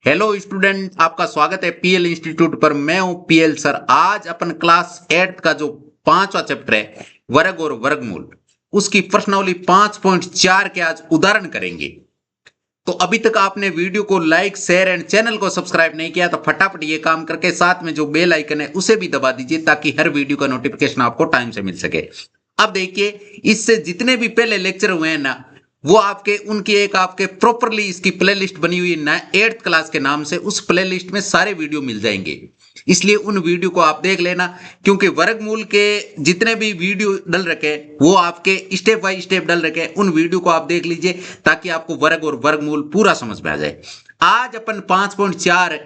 Hello student, आपका स्वागत है पीएल इंस्टीट्यूट पर। मैं हूं पीएल सर। आज अपन क्लास 8 का जो 5वां चैप्टर है वर्ग और वर्गमूल, उसकी प्रश्नावली 5.4 के आज उदाहरण करेंगे। तो अभी तक आपने वीडियो को लाइक शेयर एंड चैनल को सब्सक्राइब नहीं किया तो फटाफट ये काम करके साथ में जो बेल आइकन है उसे भी दबा दीजिए ताकि हर वीडियो का नोटिफिकेशन आपको टाइम से मिल सके। अब देखिए, इससे जितने भी पहले लेक्चर हुए हैं ना, वो आपके उनकी एक आपके प्रॉपरली इसकी प्लेलिस्ट बनी हुई है 8th क्लास के नाम से। उस प्लेलिस्ट में सारे वीडियो मिल जाएंगे, इसलिए उन वीडियो को आप देख लेना। क्योंकि वर्गमूल के जितने भी वीडियो डल रखे हैं वो आपके स्टेप बाय स्टेप डल रखे हैं, उन वीडियो को आप देख लीजिए ताकि आपको वर्ग और वर्गमूल पूरा समझ में आ जाए। आज अपन 5.4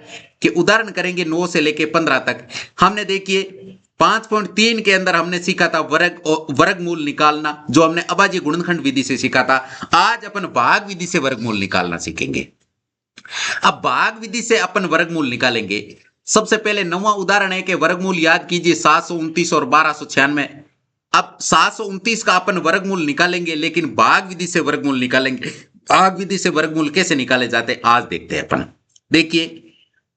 के उदाहरण करेंगे 9 से लेके 15 तक। हमने देखिए 5.3 के अंदर हमने सीखा था वर्ग और वर्गमूल निकालना, जो हमने अभाज्य गुणनखंड विधि से सीखा था। आज अपन भाग विधि से वर्गमूल निकालना सीखेंगे। अब भाग विधि से अपन वर्गमूल निकालेंगे। सबसे पहले 9वां उदाहरण है कि वर्गमूल याद कीजिए 729 और 1296। अब 729 का अपन वर्गमूल निकालेंगे, लेकिन भाग विधि से वर्गमूल निकालेंगे। भाग विधि से वर्गमूल कैसे निकाले जाते हैं आज देखते हैं अपन। देखिए,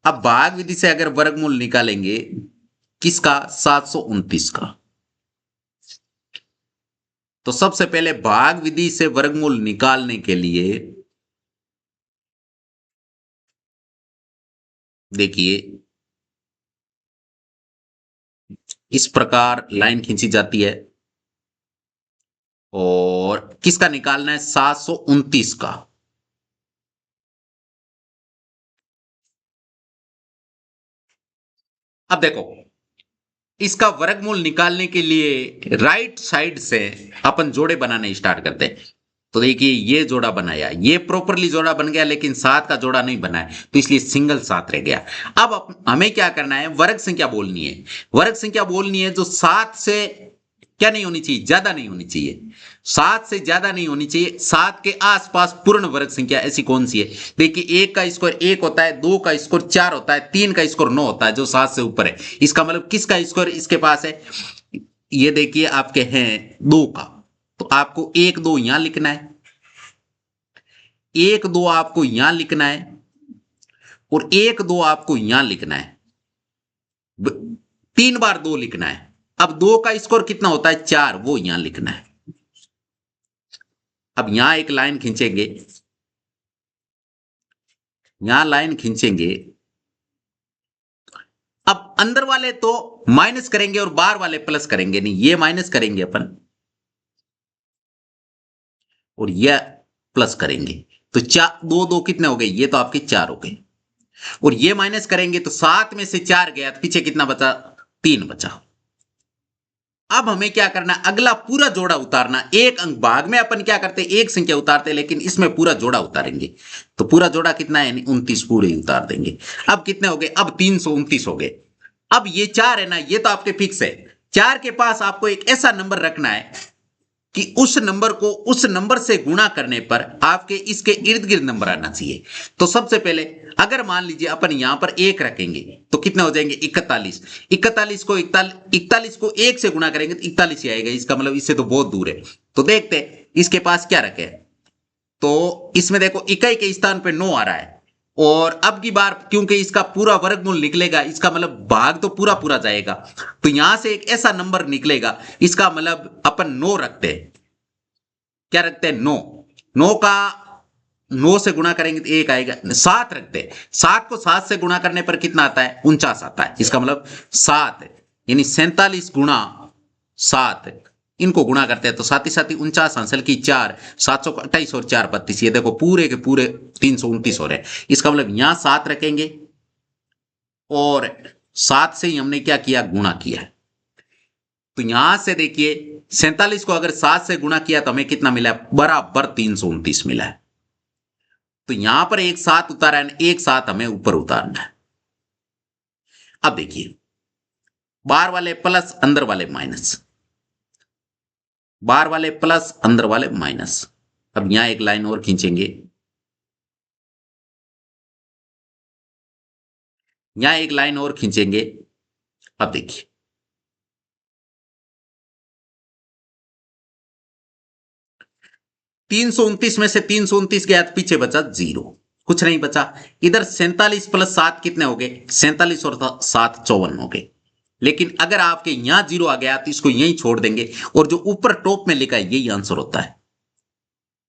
अब भाग विधि से अगर वर्गमूल निकालेंगे किसका, 729 का, तो सबसे पहले भाग विधि से वर्गमूल निकालने के लिए देखिए इस प्रकार लाइन खींची जाती है और किसका निकालना है, 729 का। अब देखो, इसका वर्गमूल निकालने के लिए राइट साइड से अपन जोड़े बनाने स्टार्ट करते हैं। तो देखिए ये जोड़ा बनाया, ये प्रॉपरली जोड़ा बन गया, लेकिन 7 का जोड़ा नहीं बना है तो इसलिए सिंगल 7 रह गया। अब हमें क्या करना है, वर्ग संख्या बोलनी है। वर्ग संख्या बोलनी है जो 7 से क्या नहीं होनी चाहिए, ज्यादा नहीं होनी चाहिए। 7 से ज्यादा नहीं होनी चाहिए। 7 के आसपास पूर्ण वर्ग संख्या ऐसी कौन सी है। देखिए 1 का स्कोर 1 होता है, 2 का स्कोर 4 होता है, 3 का स्कोर 9 होता है, जो 7 से ऊपर है। इसका मतलब किसका स्कोर इसके पास है, ये देखिए आपके हैं 2 का। तो आपको 1 2 यहां लिखना है, 1 2 आपको यहां लिखना है और 1 2 आपको यहां लिखना है। 3 बार 2 लिखना है। अब 2 का स्कोर कितना होता है, 4, वो यहां लिखना है। अब यहां एक लाइन खींचेंगे, यहां लाइन खींचेंगे। अब अंदर वाले तो माइनस करेंगे और बाहर वाले प्लस करेंगे, नहीं ये माइनस करेंगे अपन और ये प्लस करेंगे। तो 4 2 2 कितने हो गए, ये तो आपके 4 हो गए। और ये माइनस करेंगे तो 7 में से 4 गया तो पीछे कितना बचा, 3 बचा। अब हमें क्या करना, अगला पूरा जोड़ा उतारना। एक अंक भाग में अपन क्या करते, एक संख्या उतारते, लेकिन इसमें पूरा जोड़ा उतारेंगे। तो पूरा जोड़ा कितना है, 29 पूरे ही उतार देंगे। अब कितने हो गए, अब 329 हो गए। अब ये 4 है ना, ये तो आपके फिक्स है। 4 के पास आपको एक ऐसा नंबर रखना है कि उस नंबर को उस नंबर से गुणा करने पर आपके इसके इर्द गिर्द नंबर आना चाहिए। तो सबसे पहले अगर मान लीजिए अपन यहां पर 1 रखेंगे तो कितने हो जाएंगे, 41। 41 को 1 से गुणा करेंगे तो 41 ही आएगा। इसका मतलब इससे तो बहुत दूर है। तो देखते हैं इसके पास क्या रखे। तो इसमें देखो इकाई के स्थान पे 9 आ रहा है, और अब की बार क्योंकि इसका पूरा वर्गमूल निकलेगा, इसका मतलब भाग तो पूरा पूरा जाएगा, तो यहां से एक ऐसा नंबर निकलेगा। इसका मतलब अपन 9 रखते हैं। क्या रखते हैं, 9। 9 का 9 से गुणा करेंगे तो 1 आएगा। 7 रखते हैं। 7 को 7 से गुणा करने पर कितना आता है, 49 आता है। इसका मतलब 7 यानी 47 गुणा 7, इनको गुणा करते हैं तो 7 ही 7 49 हासिल की 4, 728 और 4 32। ये देखो पूरे के पूरे 329 हो रहे हैं। इसका मतलब यहां 7 रखेंगे और 7 से ही हमने क्या किया, गुणा किया है। तो यहां से देखिए 47 को अगर 7 से गुणा किया तो हमें कितना मिला, बराबर 329 मिला है। तो यहां पर एक 7 उतारा है, एक 7 हमें ऊपर उतारना है। अब देखिए बाहर वाले प्लस अंदर वाले माइनस, बाहर वाले प्लस अंदर वाले माइनस। अब यहां एक लाइन और खींचेंगे, यहां एक लाइन और खींचेंगे। अब देखिए 329 में से 329 गया तो पीछे बचा 0। कुछ नहीं बचा। इधर 47 प्लस 7 कितने हो गए? 47 और 7 54 हो गए। लेकिन अगर आपके यहां 0 आ गया तो इसको यहीं छोड़ देंगे, और जो ऊपर टॉप में लिखा है यही आंसर होता है।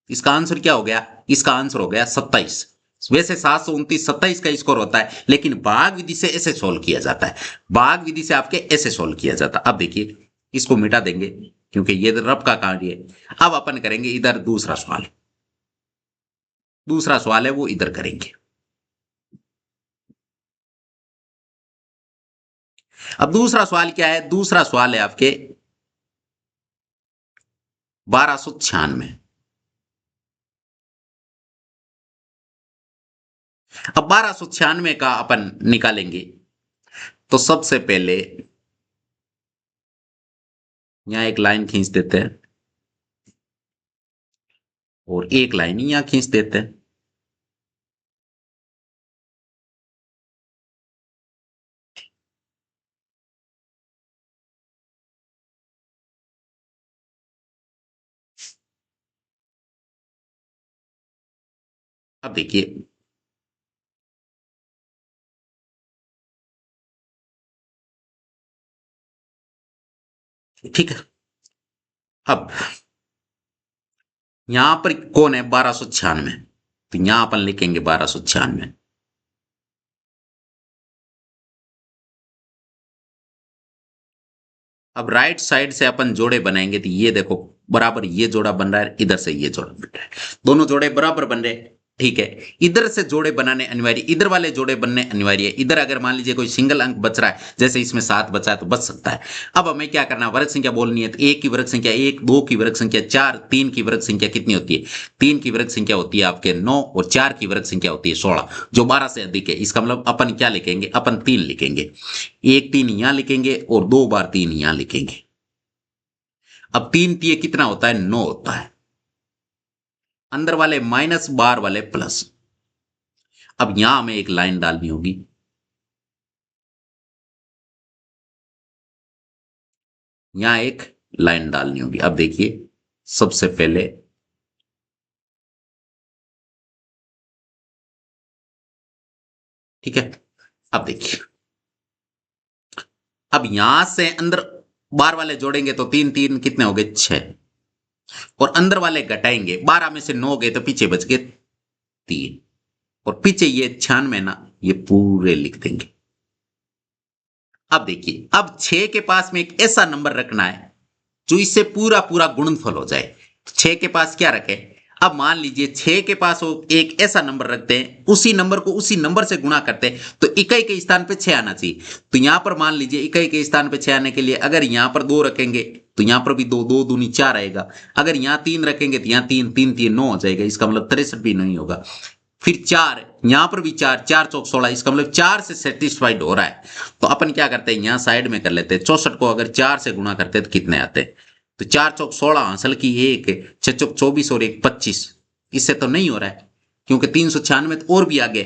इसका आंसर क्या हो गया? इसका आंसर हो गया 27। वैसे 729 27 का स्कोर होता है, लेकिन भाग विधि से ऐसे सोल्व किया जाता है। भाग विधि से आपके ऐसे सोल्व किया जाता है। अब देखिए, इसको मिटा देंगे क्योंकि ये रब का कार्य है। अब अपन करेंगे इधर दूसरा सवाल। दूसरा सवाल है वो इधर करेंगे। अब दूसरा सवाल क्या है? दूसरा सवाल है आपके 1296। अब 1296 का अपन निकालेंगे तो सबसे पहले यहां एक लाइन खींच देते हैं और एक लाइन यहां खींच देते हैं। अब देखिए, ठीक है। अब यहां पर कौन है? 1296। तो यहां अपन लिखेंगे 1296। अब राइट साइड से अपन जोड़े बनाएंगे तो ये देखो, बराबर ये जोड़ा बन रहा है, इधर से ये जोड़ा बन रहा है, दोनों जोड़े बराबर बन रहे हैं। ठीक है, इधर से जोड़े बनाने अनिवार्य, इधर वाले जोड़े बनने अनिवार्य है। इधर अगर मान लीजिए कोई सिंगल अंक बच रहा है, जैसे इसमें 7 बचा है तो बच सकता है। अब हमें क्या करना है? वर्ग संख्या बोलनी है। तो एक की वर्ग संख्या 1, 2 की वर्ग संख्या 4, 3 की वर्ग संख्या कितनी होती है? 3 की वर्ग संख्या होती है आपके 9, और 4 की वर्ग संख्या होती है 16, जो 12 से अधिक है। इसका मतलब अपन क्या लिखेंगे? अपन 3 लिखेंगे। एक 3 यहां लिखेंगे और 2 बार 3 यहां लिखेंगे। अब 3 तिये कितना होता है? 9 होता है। अंदर वाले माइनस, बाहर वाले प्लस। अब यहां हमें एक लाइन डालनी होगी। यहां एक लाइन डालनी होगी। अब देखिए, सबसे पहले ठीक है। अब देखिए, अब यहां से अंदर बाहर वाले जोड़ेंगे तो 3 3 कितने हो गए? 6। और अंदर वाले घटाएंगे, 12 में से 9 गए तो पीछे बच गए 3। और पीछे ये 96 ना, ये पूरे लिख देंगे। अब देखिए, अब 6 के पास में एक ऐसा नंबर रखना है जो इससे पूरा पूरा गुणनफल हो जाए। 6 के पास क्या रखे? अब मान लीजिए 6 के पास वो एक ऐसा नंबर रखते हैं, उसी नंबर को उसी नंबर से गुणा करते हैं, तो इकाई के स्थान पे 6 आना चाहिए। तो यहां पर मान लीजिए इकाई के स्थान पे 6 आने के लिए अगर यहां पर 2 रखेंगे तो यहां पर भी 2, 2 दूनी 4 आएगा। अगर यहां 3 रखेंगे तो यहां 3, 3 3 9 हो जाएगा। इसका मतलब 63 भी नहीं होगा। फिर 4, यहां पर भी 4, 4 चौक 16, इसका मतलब 4 से सेटिस्फाइड हो रहा है। तो अपन क्या करते हैं? यहां साइड में कर लेते हैं। 64 को अगर 4 से गुणा करते हैं तो कितने आते हैं? तो 4 चौक 16, हासिल की 1, 6 चौक 24 और 1 25। इससे तो नहीं हो रहा है, क्योंकि 396 तो और भी आगे।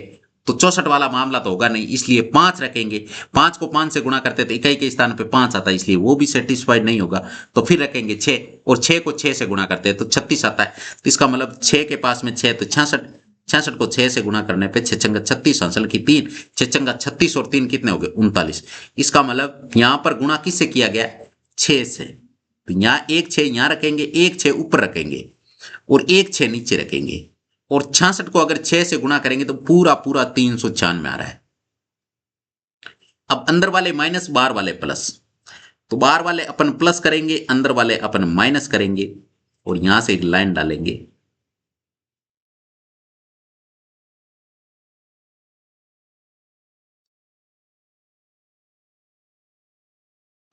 तो 64 वाला मामला तो होगा नहीं, इसलिए 5 रखेंगे। 5 को 5 से गुणा करते तो इकाई के स्थान पे 5 आता है, इसलिए वो भी सेटिस्फाइड नहीं होगा। तो फिर रखेंगे 6, और 6 को 6 से गुणा करते हैं तो 36 आता है। तो इसका मतलब 6 के पास में 6 तो 66, 66 को 6 से गुणा करने पे 6 छंगा 36, हासिल की 3, 6 छंगा 36 और 3 कितने हो गए? 39। इसका मतलब यहां पर गुणा किससे किया गया? 6 से। तो यहां एक 6 यहां रखेंगे, एक 6 ऊपर रखेंगे, और एक 6 नीचे रखेंगे। और 66 को अगर 6 से गुणा करेंगे तो पूरा पूरा 396 आ रहा है। अब अंदर वाले माइनस, बाहर वाले प्लस। तो बाहर वाले अपन प्लस करेंगे, अंदर वाले अपन माइनस करेंगे, और यहां से एक लाइन डालेंगे।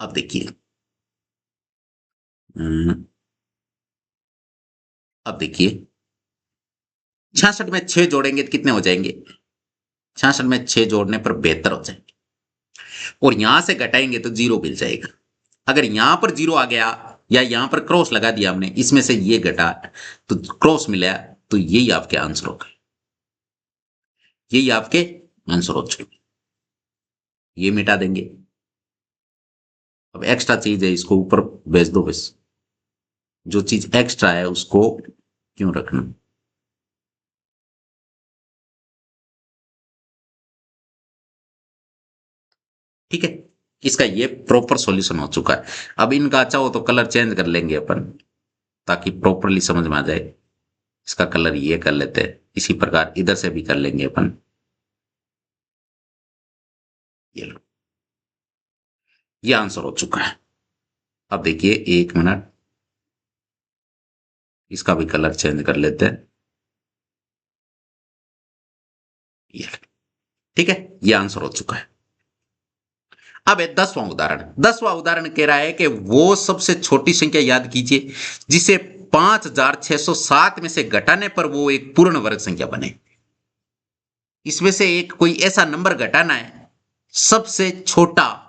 अब देखिए, अब देखिए, 66 में 6 जोड़ेंगे तो कितने हो जाएंगे? 66 में 6 जोड़ने पर 72 हो जाएंगे। और यहां से घटाएंगे तो 0 मिल जाएगा। अगर यहां पर 0 आ गया, या यहां पर क्रॉस लगा दिया हमने, इसमें से ये घटा तो क्रॉस मिला, तो यही आपके आंसर हो गए। यही आपके आंसर हो चुके। ये मिटा देंगे। अब एक्स्ट्रा चीज है, इसको ऊपर भेज दो बस। जो चीज एक्स्ट्रा है उसको क्यों रखना? ठीक है, इसका ये प्रॉपर सॉल्यूशन हो चुका है। अब इनका अच्छा हो तो कलर चेंज कर लेंगे अपन, ताकि प्रॉपरली समझ में आ जाए। इसका कलर ये कर लेते हैं, इसी प्रकार इधर से भी कर लेंगे अपन। ये लो, ये आंसर हो चुका है। अब देखिए 1 मिनट, इसका भी कलर चेंज कर लेते हैं। ये लो, ठीक है, ये आंसर हो चुका है। अब है 10वां उदाहरण। 10वां उदाहरण कह रहा है कि वो सबसे छोटी संख्या याद कीजिए जिसे 5607 में से घटाने पर वो एक पूर्ण वर्ग संख्या बने। इसमें से एक कोई ऐसा नंबर घटाना है, सबसे छोटा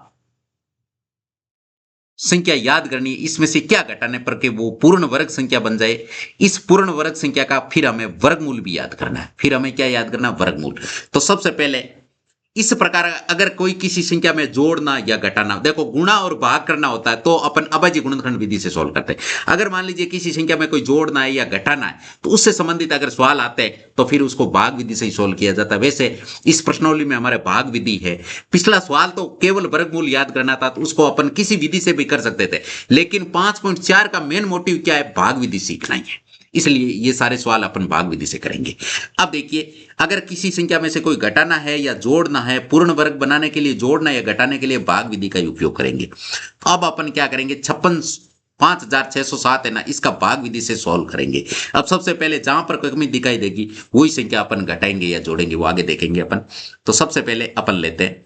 संख्या याद करनी है, इसमें से क्या घटाने पर के वो पूर्ण वर्ग संख्या बन जाए। इस पूर्ण वर्ग संख्या का फिर हमें वर्गमूल भी याद करना है। फिर हमें क्या याद करना, वर्गमूल। तो सबसे पहले इस प्रकार अगर कोई किसी संख्या में जोड़ना या घटाना, देखो गुणा और भाग करना होता है तो अपन अभाज्य गुणनखंड विधि से सॉल्व करते हैं। अगर मान लीजिए किसी संख्या में कोई जोड़ना है या घटाना है तो उससे संबंधित अगर सवाल आते हैं तो फिर उसको भाग विधि से ही सॉल्व किया जाता है। वैसे इस प्रश्नावली में हमारे भाग विधि है। पिछला सवाल तो केवल वर्गमूल याद करना था तो उसको अपन किसी विधि से भी कर सकते थे, लेकिन 5.4 का मेन मोटिव क्या है, भाग विधि सीखना ही है, इसलिए ये सारे सवाल अपन भाग विधि से करेंगे। अब देखिए अगर किसी संख्या में से कोई घटाना है या जोड़ना है, पूर्ण वर्ग बनाने के लिए जोड़ना या घटाने के लिए भाग विधि का उपयोग करेंगे। अब अपन क्या करेंगे, 56,607 है ना, इसका भाग विधि से सॉल्व करेंगे। अब सबसे पहले जहां पर कमी दिखाई देगी वही संख्या अपन घटाएंगे या जोड़ेंगे, वो आगे देखेंगे अपन। तो सबसे पहले अपन लेते हैं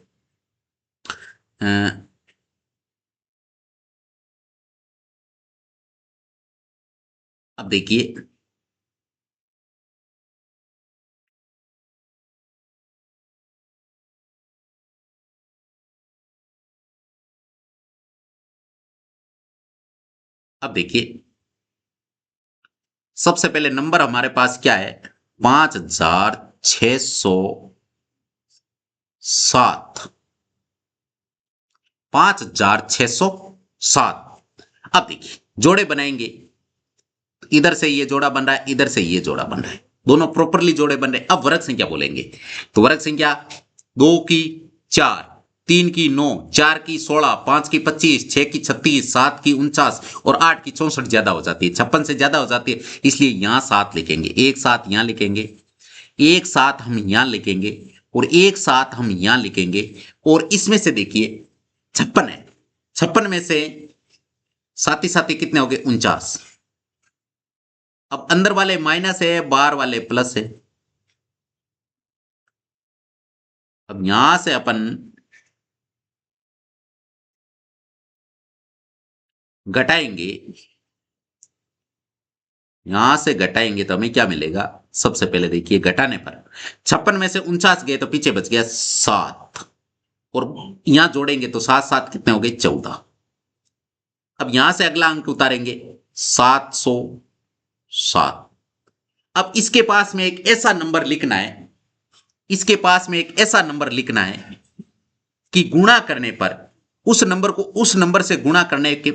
अब देखिए अब देखिए सबसे पहले नंबर हमारे पास क्या है, 5607। 5607। अब देखिए जोड़े बनाएंगे, इधर से ये जोड़ा बन रहा है, इधर से ये जोड़ा बन रहा है, दोनों प्रॉपरली जोड़े बन रहे हैं। अब वर्ग संख्या बोलेंगे तो वर्ग संख्या 2 की 4, 3 की 9, 4 की 16, 5 की 25, 6 की 36, 7 की 49 और 8 की 64 ज्यादा हो जाती है, 56 से ज्यादा हो जाती है, इसलिए यहां 7 लिखेंगे, एक साथ यहां लिखेंगे, एक साथ हम यहां लिखेंगे और एक साथ हम यहां लिखेंगे। और इसमें से देखिए 56 है, 56 में से साथी साथी कितने हो गए, 49। अब अंदर वाले माइनस है, बाहर वाले प्लस है। अब यहां से अपन घटाएंगे, यहां से घटाएंगे तो हमें क्या मिलेगा, सबसे पहले देखिए घटाने पर 56 में से 49 गए तो पीछे बच गया 7, और यहां जोड़ेंगे तो 7 7 कितने हो गए, 14। अब यहां से अगला अंक उतारेंगे 707। अब इसके पास में एक ऐसा नंबर लिखना है, इसके पास में एक ऐसा नंबर लिखना है कि गुणा करने पर उस नंबर को उस नंबर से गुणा करने के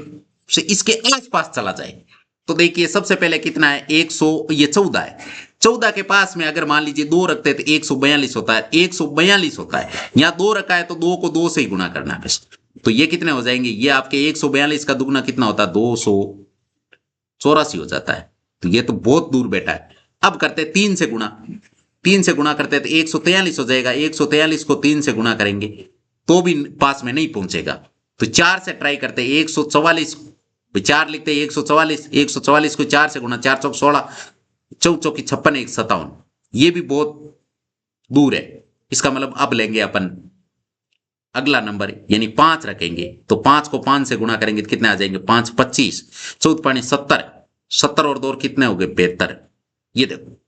से इसके आसपास चला जाए। तो देखिए सबसे पहले कितना है, 100, ये 14 है। 14 के पास में अगर मान लीजिए 2 रखते हैं तो 142 होता है, 142 होता है। यहां 2 रखा है तो 2 को 2 से ही गुणा करना है बस। तो ये कितने हो जाएंगे, ये आपके 142 का दुगना कितना होता है, 284 हो जाता है। तो ये तो बहुत दूर बैठा है। अब करते हैं 3 से गुणा, 3 से गुणा करते हैं तो 143 हो जाएगा, 143 को 3 से गुणा करेंगे तो भी पास में नहीं पहुंचेगा। तो 4 से ट्राई करते हैं, 144, 4 लिखते हैं, 144, 144 को 4 से गुणा, 4 चौक 16, चौक 56, 1 57, ये भी बहुत दूर है। इसका मतलब अब लेंगे अपन अगला नंबर यानी 5 रखेंगे, तो 5 को 5 से गुणा करेंगे तो कितने आ जाएंगे, 5 25, 14 पानी 70, 70 और 2 कितने हो गए, 72। ये देखो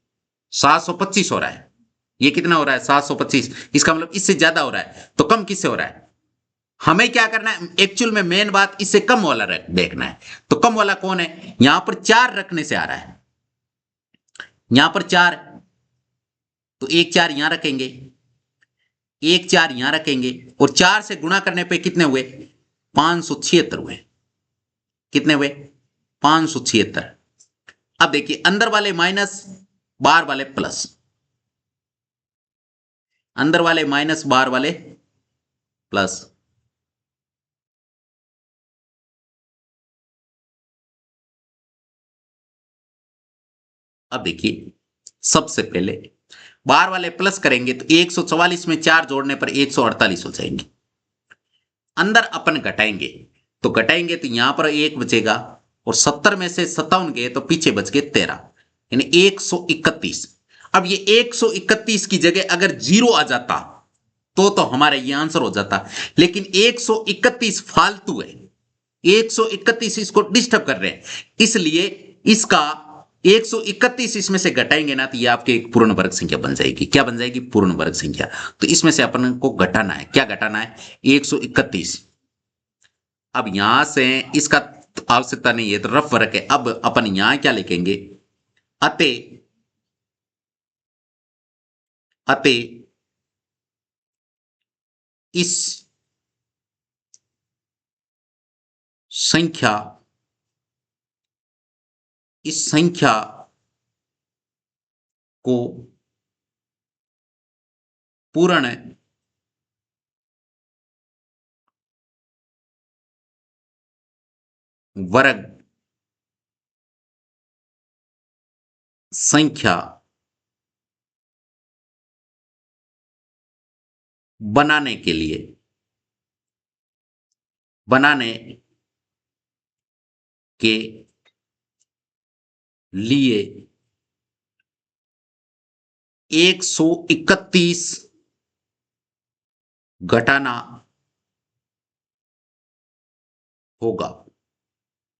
725 हो रहा है, ये कितना हो रहा है, 725। इसका मतलब इससे ज्यादा हो रहा है, तो कम किससे हो रहा है, हमें क्या करना है, एक्चुअल में मेन बात इससे कम वाला देखना है। तो कम वाला कौन है, यहां पर 4 रखने से आ रहा है, यहां पर 4, तो 1 4 यहां रखेंगे, 1 4 यहां रखेंगे, और 4 से गुणा करने पे कितने हुए, 576 हुए। कितने हुए, 576। अब देखिए अंदर वाले माइनस, बाहर वाले प्लस, अंदर वाले माइनस बाहर वाले प्लस। अब देखिए, सबसे पहले बाहर वाले प्लस करेंगे तो 144 में 4 जोड़ने पर 148 हो जाएंगे। अंदर अपन घटाएंगे तो यहां पर 1 बचेगा और 70 में से 57 गए तो पीछे बच गए 13, यानी 131। अब ये 131 की जगह अगर 0 आ जाता तो हमारा ये आंसर हो जाता, लेकिन 131 फालतू है, 131 इसको डिस्टर्ब कर रहे हैं, इसलिए इसका 131 इसमें से घटाएंगे ना तो ये आपके एक पूर्ण वर्ग संख्या बन जाएगी। क्या बन जाएगी? पूर्ण वर्ग संख्या। तो इसमें से अपन को घटाना है, क्या घटाना है? 131। अब यहां से इसका आवश्यकता नहीं है तो रफ वर्ग है। अब अपन यहां क्या लिखेंगे? अतः इस संख्या को पूर्ण वर्ग संख्या बनाने के लिए 131 घटाना होगा।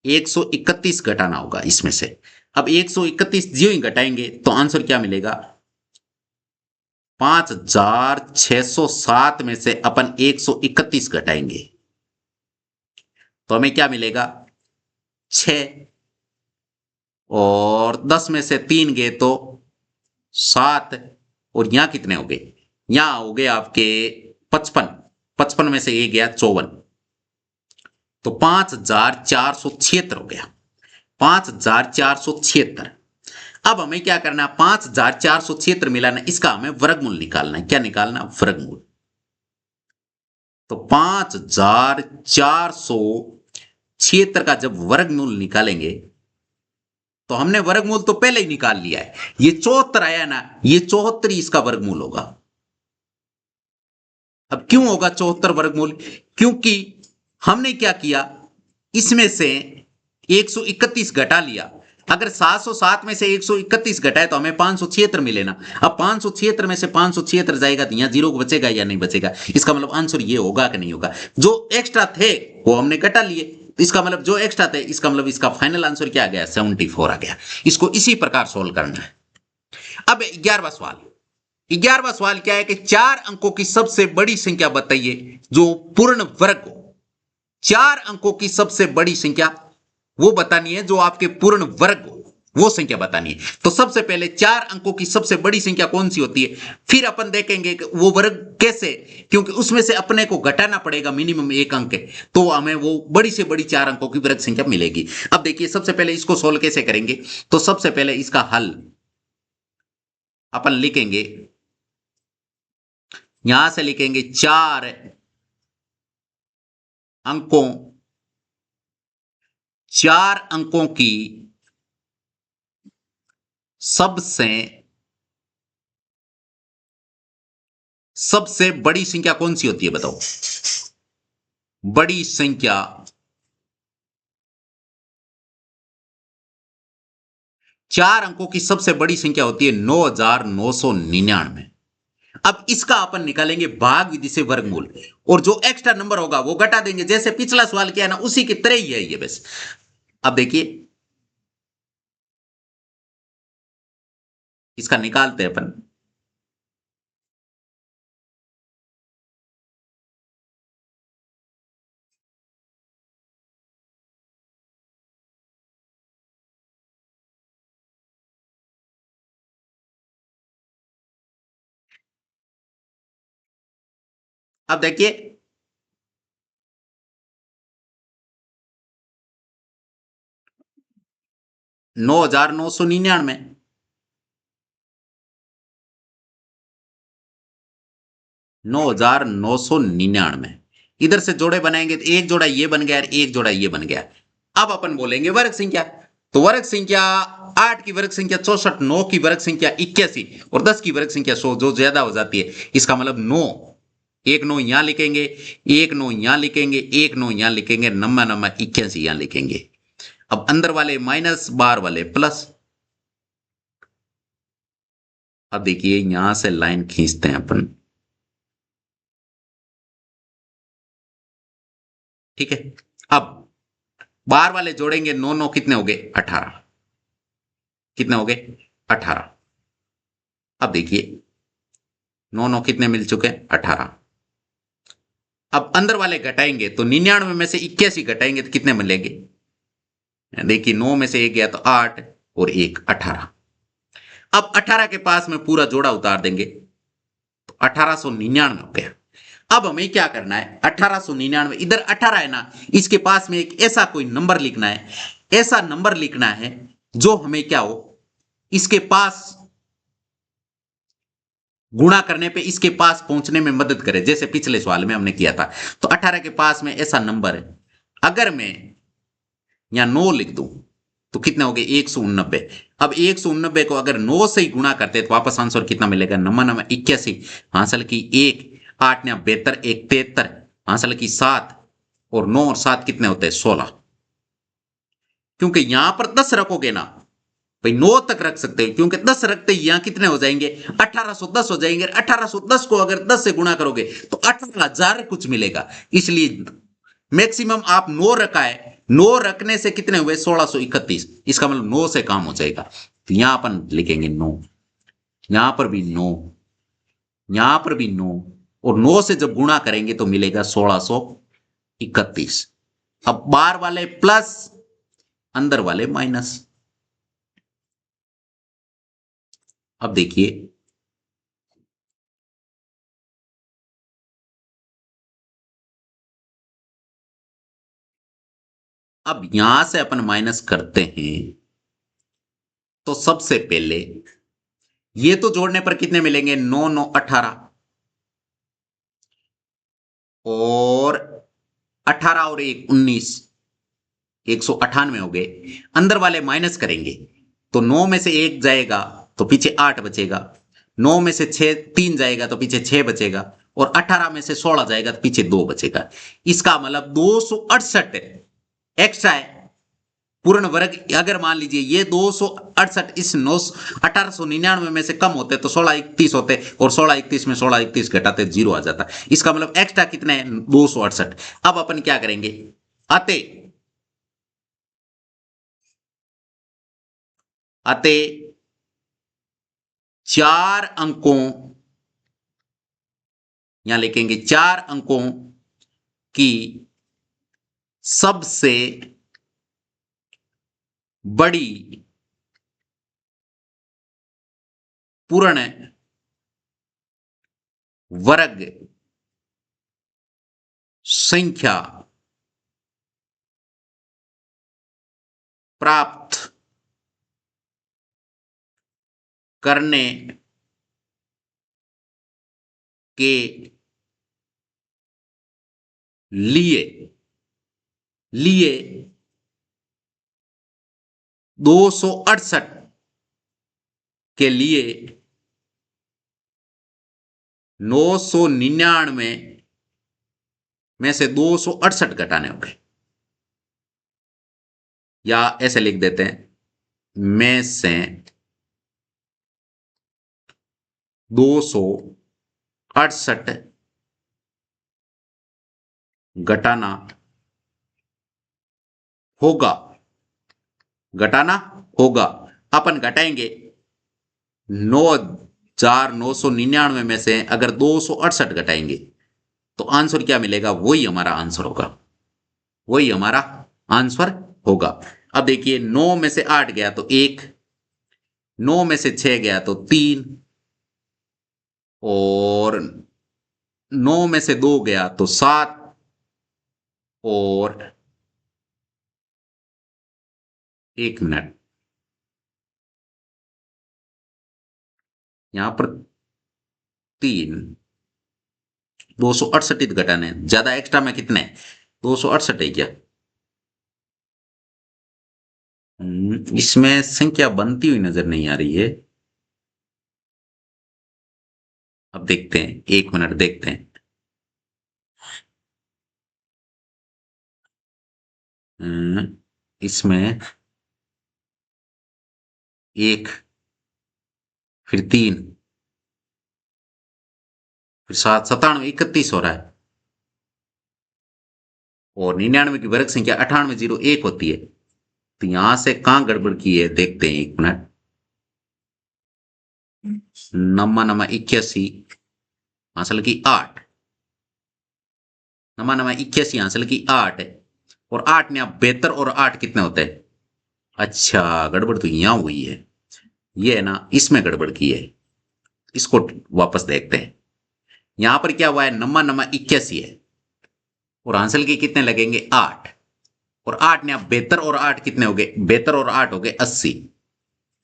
131 घटाना होगा इसमें से। अब 131 जो ही घटाएंगे तो आंसर क्या मिलेगा? 5607 में से अपन 131 घटाएंगे तो हमें क्या मिलेगा? 6, और 10 में से 3 गए तो 7, और यहां कितने हो गए? यहां हो गए आपके 55, 55 में से 1 गया 54, तो 5476 हो गया, 5476। अब हमें क्या करना है? 5476 मिलाना, इसका हमें वर्गमूल निकालना है। क्या निकालना? वर्गमूल। तो 5476 का जब वर्गमूल निकालेंगे तो हमने वर्गमूल तो पहले ही निकाल लिया है, ये 74 आया ना, ये 74 ही इसका वर्गमूल होगा। अब क्यों होगा 74 वर्गमूल? क्योंकि हमने क्या किया, इसमें से 131 घटा लिया। अगर 707 में से 131 घटाए तो हमें 576 मिले ना। अब 576 में से 576 जाएगा तो यहां 0 बचेगा या नहीं बचेगा? इसका मतलब आंसर ये होगा कि नहीं होगा? जो एक्स्ट्रा थे वो हमने घटा लिए, इसका मतलब जो एक्स्ट्रा थे, इसका मतलब इसका फाइनल आंसर क्या आ गया? 74 आ गया। इसको इसी प्रकार सोल्व करना है। अब 11वां सवाल। 11वां सवाल क्या है कि 4 अंकों की सबसे बड़ी संख्या बताइए जो पूर्ण वर्ग हो। 4 अंकों की सबसे बड़ी संख्या वो बतानी है जो आपके पूर्ण वर्ग हो, वो संख्या बतानी है। तो सबसे पहले 4 अंकों की सबसे बड़ी संख्या कौन सी होती है, फिर अपन देखेंगे कि वो वर्ग कैसे, क्योंकि उसमें से अपने को घटाना पड़ेगा मिनिमम 1 अंक है, तो हमें वो बड़ी से बड़ी 4 अंकों की वर्ग संख्या मिलेगी। अब देखिए सबसे पहले इसको सोल्व कैसे करेंगे। तो सबसे पहले इसका हल अपन लिखेंगे, यहां से लिखेंगे 4 अंकों की सबसे बड़ी संख्या कौन सी होती है बताओ? बड़ी संख्या 4 अंकों की सबसे बड़ी संख्या होती है 9999। अब इसका अपन निकालेंगे भाग विधि से वर्गमूल, और जो एक्स्ट्रा नंबर होगा वो घटा देंगे, जैसे पिछला सवाल किया ना उसी की तरह ही है ये बस। अब देखिए इसका निकालते हैं अपन। अब देखिए 9999, 9999 इधर से जोड़े बनाएंगे तो एक जोड़ा ये बन गया और एक जोड़ा ये बन गया। अब अपन बोलेंगे वर्ग संख्या, तो वर्ग संख्या 8 की वर्ग संख्या 64, 9 की वर्ग संख्या 81 और 10 की वर्ग संख्या 100 जो ज्यादा हो जाती है, इसका मतलब 9, एक 9 यहां लिखेंगे, एक 9 यहां लिखेंगे, एक 9 यहां लिखेंगे, नम्मा नम्मा 81 यहां लिखेंगे। अब अंदर वाले माइनस, बाहर वाले प्लस। अब देखिए यहां से लाइन खींचते हैं अपन, ठीक है। अब बाहर वाले जोड़ेंगे, 9 9 कितने हो गए 18, कितने हो गए 18। अब देखिए 9 9 कितने मिल चुके 18। अब अंदर वाले घटाएंगे तो 99 में से 81 घटाएंगे तो कितने मिलेंगे, देखिए 9 में से एक गया तो 8 और एक 18। अब 18 के पास में पूरा जोड़ा उतार देंगे तो 1899 हो गया। अब हमें क्या करना है, 1899 इधर 18 है ना, इसके पास में एक ऐसा कोई नंबर लिखना है, ऐसा नंबर लिखना है जो हमें क्या हो, इसके पास गुणा करने पे इसके पास पहुंचने में मदद करे, जैसे पिछले सवाल में हमने किया था। तो 18 के पास में ऐसा नंबर है, अगर मैं यहां 9 लिख दूं तो कितने हो गए 189। अब 189 को अगर 9 से ही गुणा करते तो वापस आंसर कितना मिलेगा, नम्मा नम्मा 81, हासिल की 1, 8 या 72, 1 73, हासिल की 7 और 9 और 7 कितने होते हैं 16। क्योंकि यहां पर 10 रखोगे ना भाई, 9 तक रख सकते हो, क्योंकि 10 रखते ही यहां कितने हो जाएंगे 1810 हो जाएंगे। 1810 को अगर 10 से गुणा करोगे तो 18,000 कुछ मिलेगा। इसलिए मैक्सिमम आप 9 रखा है, 9 रखने से कितने हुए 1631, इसका मतलब 9 से काम हो जाएगा। तो यहां अपन लिखेंगे 9, यहां पर भी 9, यहां पर भी 9, और 9 से जब गुणा करेंगे तो मिलेगा 1631। अब बाहर वाले प्लस, अंदर वाले माइनस। अब देखिए अब यहां से अपन माइनस करते हैं तो सबसे पहले ये तो जोड़ने पर कितने मिलेंगे 9 9 18 और 18 और 1 19, 198 हो गए। अंदर वाले माइनस करेंगे तो 9 में से 1 जाएगा तो पीछे 8 बचेगा, 9 में से 6 3 जाएगा तो पीछे 6 बचेगा, और 18 में से 16 जाएगा तो पीछे 2 बचेगा। इसका मतलब 268 एक्स्ट्रा है पूर्ण वर्ग। अगर मान लीजिए ये 268 इस 9 1899 में से कम होते तो 1631 होते, और 1631 में 1631 घटाते 0 आ जाता। इसका मतलब एक्स्ट्रा कितने है 268। अब अपन क्या करेंगे, अतः अतः 4 अंकों, यहां लिखेंगे 4 अंकों की सबसे बड़ी पूर्ण वर्ग संख्या प्राप्त करने के लिए लिए 268 के लिए 999 में से 268 घटाने होंगे, या ऐसे लिख देते हैं में से 268 घटाना होगा, घटाना होगा। अपन घटाएंगे 9,999 में से अगर 268 घटाएंगे तो आंसर क्या मिलेगा, वही हमारा आंसर होगा, वही हमारा आंसर होगा। अब देखिए 9 में से 8 गया तो 1, 9 में से 6 गया तो 3, और 9 में से 2 गया तो 7, और 1 मिनट यहां पर 3, 268 ही घटाने, ज्यादा एक्स्ट्रा में कितने 268 है क्या, इसमें संख्या बनती हुई नजर नहीं आ रही है। अब देखते हैं, 1 मिनट देखते हैं। इसमें 1, फिर 3, फिर 7, 97, 31 हो रहा है। और 99 की वर्ग संख्या 9801 होती है। तो यहां से कहां गड़बड़ की है देखते हैं, 1 मिनट। नम्मा नमा 81 हासिल की 8, नमा नमा 81 हासिल की 8 है। और 8 ने अब 72 और 8 कितने होते हैं? अच्छा, गड़बड़ तो यहां हुई है। ये है ना, इसमें गड़बड़ की है। इसको वापस देखते हैं। यहां पर क्या हुआ है, नम्मा नमा 81 है और हासिल की कितने लगेंगे? 8। और 8 ने अब 72 और 8 कितने हो गए? 72 और 8 हो गए 80।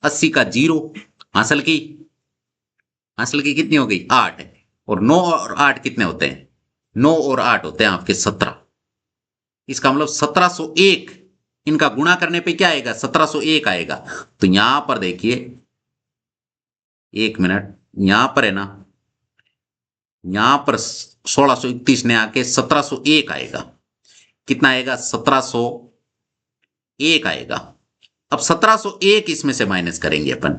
80 का 0, हासिल की कितनी हो गई? 8। और 9 और 8 कितने होते हैं? 9 और 8 होते हैं आपके 17। इसका मतलब 1701, इनका गुणा करने पे क्या आएगा? 1701 आएगा। तो यहां पर देखिए, 1 मिनट, यहां पर है ना, यहां पर 1631 ने आके 1701 आएगा। कितना आएगा? 1701 आएगा। अब 1701 इसमें से माइनस करेंगे अपन।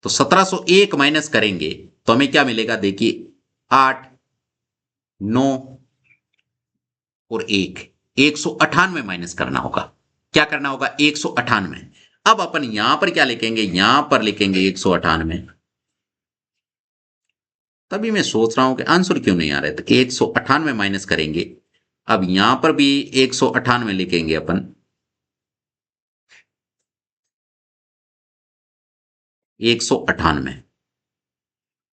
तो 1701 माइनस करेंगे तो हमें क्या मिलेगा? देखिए, 8, 9 और 1, 198 माइनस करना होगा। क्या करना होगा? 198। अब अपन यहां पर क्या लिखेंगे? यहां पर लिखेंगे 198। तभी मैं सोच रहा हूं कि आंसर क्यों नहीं आ रहा है। तो 198 माइनस करेंगे। अब यहां पर भी 198 लिखेंगे अपन। 198।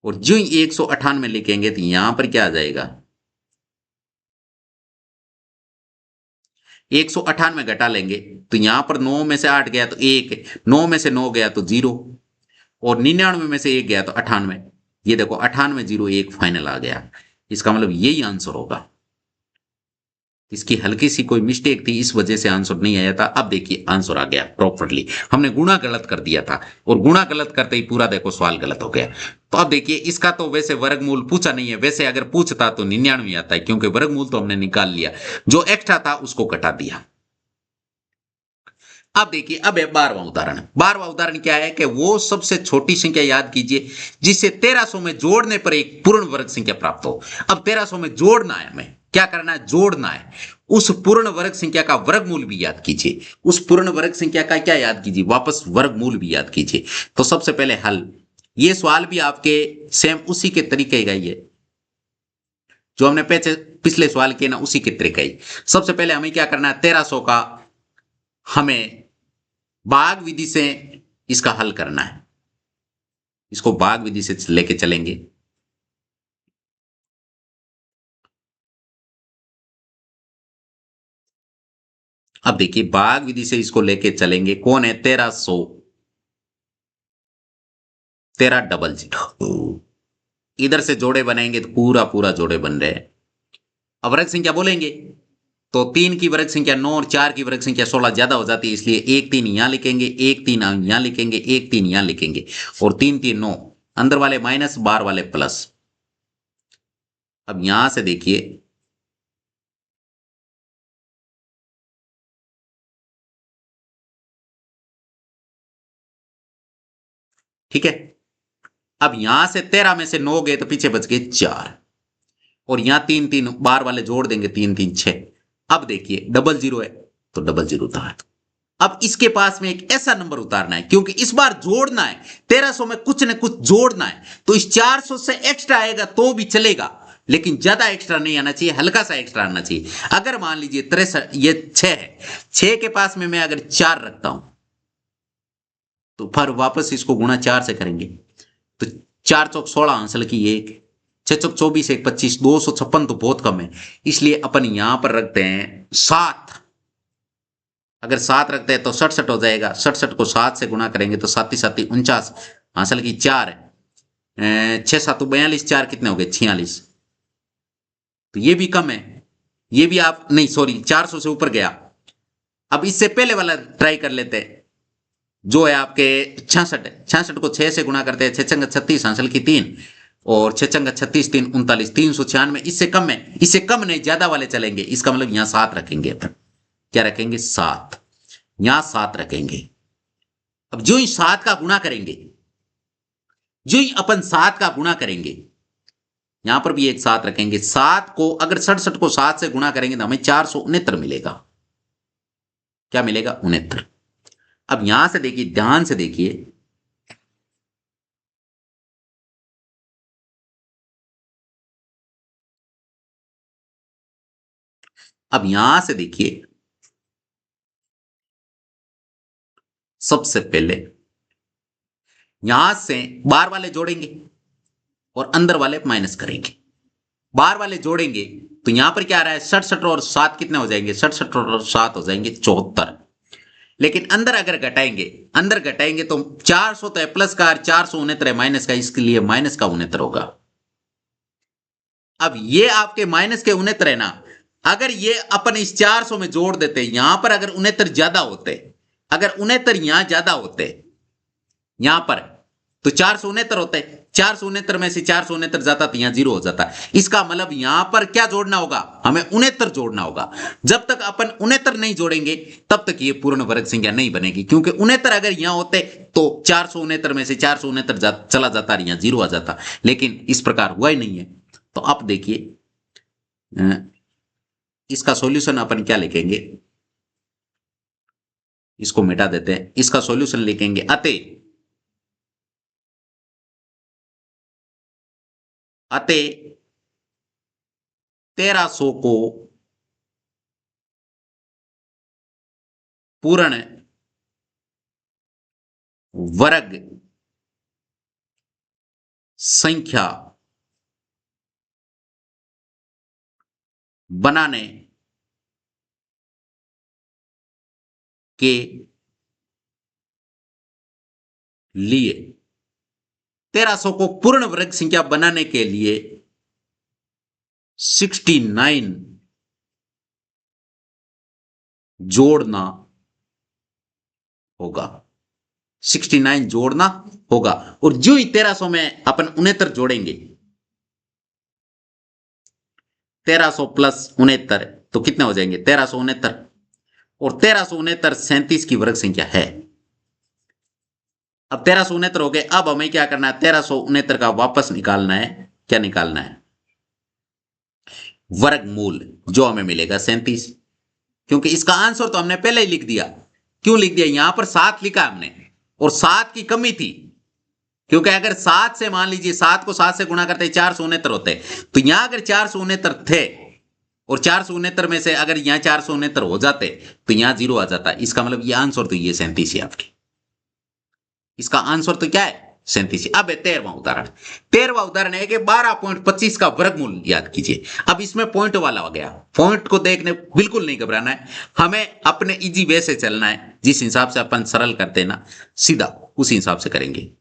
और जो ही 198 लिखेंगे तो यहां पर क्या आ जाएगा? 198 घटा लेंगे तो यहां पर 9 में से 8 गया तो 1, 9 में से 9 गया तो 0, और 99 में से 1 गया तो 98। ये देखो, 9801 फाइनल आ गया। इसका मतलब यही आंसर होगा। इसकी हल्की सी कोई मिस्टेक थी, इस वजह से आंसर नहीं आया था। अब देखिए, आंसर आ गया प्रॉपरली। हमने गुणा गलत कर दिया था और गुणा गलत करते ही पूरा देखो सवाल गलत हो गया। तो अब देखिए, इसका तो वैसे वर्गमूल पूछा नहीं है। वैसे अगर पूछता तो 99 आता है, क्योंकि वर्गमूल तो हमने निकाल लिया, जो एक्स्ट्रा था उसको घटा दिया। अब देखिए, अब है 12वां उदाहरण। 12वां उदाहरण क्या है कि वो सबसे छोटी संख्या याद कीजिए जिसे 1300 में जोड़ने पर एक पूर्ण वर्ग संख्या प्राप्त हो। अब 1300 में जोड़ना है, हमें क्या करना है? जोड़ना है। उस पूर्ण वर्ग संख्या का वर्गमूल भी याद कीजिए। उस पूर्ण वर्ग संख्या का क्या याद कीजिए? वापस वर्गमूल भी याद कीजिए। तो सबसे पहले हल, ये सवाल भी आपके सेम उसी के तरीके का ही है जो हमने पिछले सवाल किए ना, उसी के तरीके ही। सबसे पहले हमें क्या करना है? 1300 का हमें भाग विधि से इसका हल करना है। इसको भाग विधि से लेके चलेंगे। अब देखिए, भाग विधि से इसको लेके चलेंगे। कौन है? 1300, 1300। इधर से जोड़े बनाएंगे तो पूरा पूरा जोड़े बन रहे हैं। अब वर्ग संख्या बोलेंगे तो 3 की वर्ग संख्या 9 और 4 की वर्ग संख्या 16 ज्यादा हो जाती है, इसलिए 1 3 यहां लिखेंगे, 1 3 यहां लिखेंगे, 1 3 यहां लिखेंगे। और 3 3 9, अंदर वाले माइनस, बाहर वाले प्लस। अब यहां से देखिए, ठीक है। अब यहां से 13 में से 9 गए तो पीछे बच गए 4। और यहां 3 3 बार वाले जोड़ देंगे, 3 3 6। अब देखिए, डबल जीरो है तो डबल जीरो उतार दो। अब इसके पास में एक ऐसा नंबर उतारना है, क्योंकि इस बार जोड़ना है। 1300 में कुछ न कुछ जोड़ना है, तो इस 400 से एक्स्ट्रा आएगा तो भी चलेगा, लेकिन ज्यादा एक्स्ट्रा नहीं आना चाहिए, हल्का सा एक्स्ट्रा आना चाहिए। अगर मान लीजिए 63, ये 6 है, 6 के पास में मैं अगर 4 रखता हूं तो फिर वापस इसको गुणा 4 से करेंगे तो 4 चौक 16 हासिल की 1, 6 चौक 24, 1 25, 256 तो बहुत कम है, इसलिए अपन यहां पर रखते हैं 7। अगर 7 रखते हैं तो 67 हो जाएगा। 67 को 7 से गुणा करेंगे तो 7 7 49 हासिल की 4 है। 6 7 42, 4 कितने हो गए? 46। तो ये भी कम है। ये भी आप नहीं, सॉरी, 400 से ऊपर गया। अब इससे पहले वाला ट्राई कर लेते हैं, जो है आपके 66 है। 66 को 6 से गुणा करते हैं, 6 छंग 36, हासिल की 3, और 6 छंग 36, 3 39, 396। इससे कम है, इससे कम नहीं, ज्यादा वाले चलेंगे। इसका मतलब यहां 7 रखेंगे अपन। क्या रखेंगे? 7। यहां 7 रखेंगे। अब जो ही 7 का गुणा करेंगे, जो ही अपन 7 का गुणा करेंगे, यहां पर भी एक 7 रखेंगे। 7 को अगर 67 को 7 से गुणा करेंगे तो हमें 469 मिलेगा। क्या मिलेगा? 69। अब यहां से देखिए, ध्यान से देखिए, अब यहां से देखिए, सबसे पहले यहां से बाहर वाले जोड़ेंगे और अंदर वाले माइनस करेंगे। बाहर वाले जोड़ेंगे तो यहां पर क्या आ रहा है? 67 और 7 कितने हो जाएंगे? 67 और 7 हो जाएंगे 74। लेकिन अंदर अगर घटाएंगे, अंदर घटाएंगे तो 400 तो है प्लस का, 469 है माइनस का, इसके लिए माइनस का 69 होगा। अब ये आपके माइनस के 69 है ना, अगर ये अपन इस 400 में जोड़ देते, यहां पर अगर 69 ज्यादा होते, अगर 69 यहां ज्यादा होते यहां पर, तो 469 होते। 469 में से 469 जाता तो यहां 0 हो जाता। इसका मतलब यहां पर क्या जोड़ना होगा? हमें 69 जोड़ना होगा। जब तक अपन 69 नहीं जोड़ेंगे तब तक ये पूर्ण वर्ग संख्या नहीं बनेगी, क्योंकि 69 अगर यहां होते तो 469 में से 469 चला जाता और यहां 0 आ जाता। लेकिन इस प्रकार हुआ ही नहीं है। तो आप देखिए, इसका सॉल्यूशन अपन क्या लिखेंगे? इसको मिटा देते हैं। इसका सॉल्यूशन लिखेंगे अतः 1300 को पूर्ण वर्ग संख्या बनाने के लिए, 1300 को पूर्ण वर्ग संख्या बनाने के लिए 69 जोड़ना होगा। 69 जोड़ना होगा। और जो ही 1300 में अपन 69 जोड़ेंगे, 1300 प्लस 69 तो कितने हो जाएंगे? 1369। और 1369 37 की वर्ग संख्या है। अब 1369 हो गए। अब हमें क्या करना है? 1369 का वापस निकालना है। क्या निकालना है? वर्गमूल, जो हमें मिलेगा 37। क्योंकि इसका आंसर तो हमने पहले ही लिख दिया। क्यों लिख दिया? यहां पर 7 लिखा हमने और 7 की कमी थी, क्योंकि अगर 7 से, मान लीजिए 7 को 7 से गुणा करते 469 होते, तो यहां अगर 469 थे और 469 में से अगर यहां 469 हो जाते तो यहां 0 आ जाता। इसका मतलब ये आंसर तो ये 37 है आपकी। इसका आंसर तो क्या है? 37। अब है 13वां उदाहरण। 13वां उदाहरण है कि 12.25 का वर्गमूल याद कीजिए। अब इसमें पॉइंट वाला हो गया। पॉइंट को देखने बिल्कुल नहीं घबराना है, हमें अपने इजी वे से चलना है। जिस हिसाब से अपन सरल करते हैं ना, सीधा उसी हिसाब से करेंगे।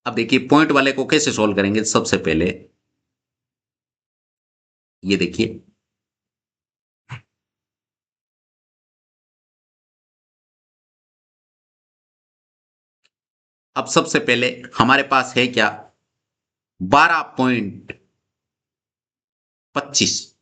अब देखिए, पॉइंट वाले को कैसे सोल्व करेंगे? सबसे पहले ये देखिए, अब सबसे पहले हमारे पास है क्या? 12.25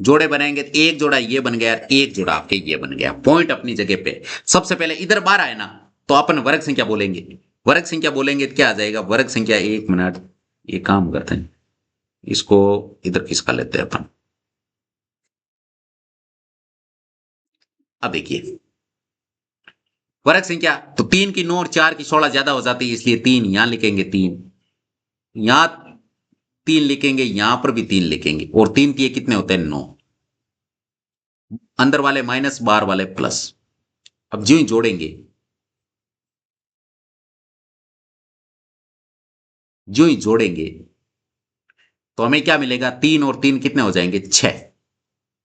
जोड़े बनाएंगे। एक जोड़ा ये बन गया, एक जोड़ा आपके ये बन गया। पॉइंट अपनी जगह पे। सबसे पहले इधर 12 है ना, तो अपन वर्ग संख्या बोलेंगे। वर्ग संख्या बोलेंगे तो क्या आ जाएगा? वर्ग संख्या, 1 मिनट, ये काम करते हैं, इसको इधर खिसका लेते हैं अपन। अब देखिए, वर्ग संख्या तो 3 की 9 और 4 की 16 ज्यादा हो जाती है, इसलिए 3 यहां लिखेंगे, 3 यहां 3 लिखेंगे, यहां पर भी 3 लिखेंगे। और 3 के कितने होते हैं? 9। अंदर वाले माइनस, बाहर वाले प्लस। अब जो ही जोड़ेंगे, जो ही जोड़ेंगे तो हमें क्या मिलेगा? 3 और 3 कितने हो जाएंगे? 6।